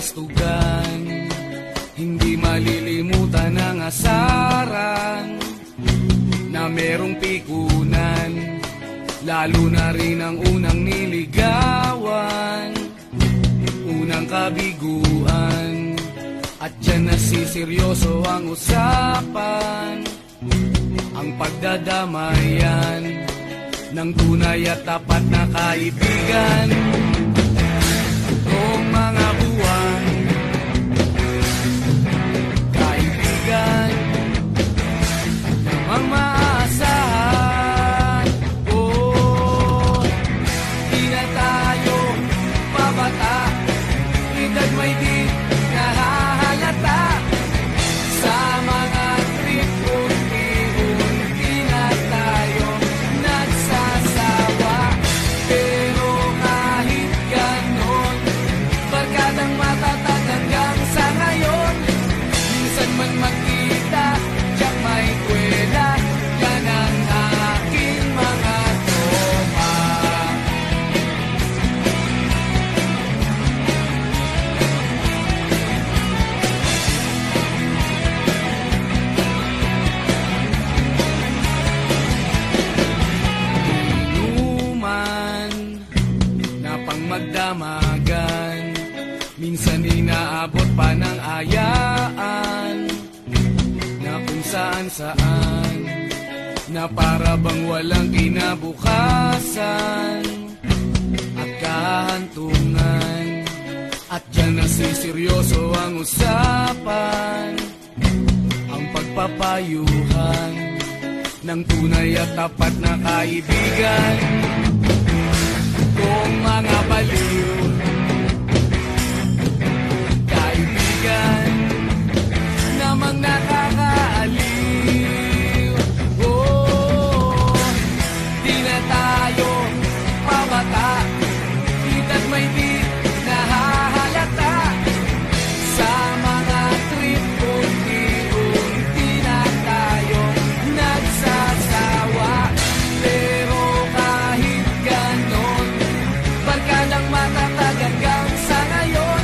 kapastugan. Hindi malilimutan ang asaran na merong pikunan, lalo na rin ang unang niligawan, unang kabiguan. At dyan nasiseryoso ang usapan, ang pagdadamayan ng tunay at tapat na kaibigan. Noong mga buwan, kaibigan namang maaasahan. Oh, di na tayo pabata, edad may di nahahalata. Sa mga trip, unti-unti na tayo nagsasawa. Pero kahit ganon, barkadang matatag hanggang sa ngayon. Minsan man magkita, tiyak may kwela, yan ang aking mga tropa. Inuman na pang magdamagan, minsan inaabot pa ng ayaan, na kung saan-saan, na para bang walang kinabukasan at kahantungan. At dyan nasiseryoso ang usapan, ang pagpapayuhan ng tunay at tapat na kaibigan. Kung mga baliw, kaibigan namang nakakaaliw. Oh, di na tayo pabata, edad may di nahahalata. Sa mga trip, unti-unti na tayo nagsasawa. Pero kahit ganon, barkadang matatag hanggang sa ngayon.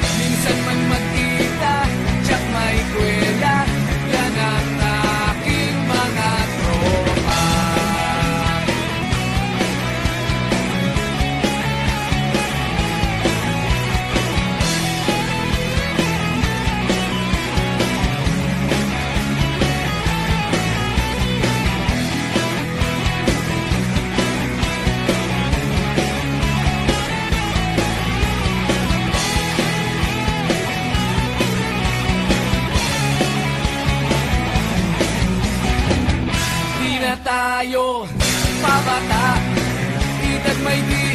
Minsan man magkita, tiyak may kwela, yan ang aking mga tropa. Di na tayo pabata, edad may di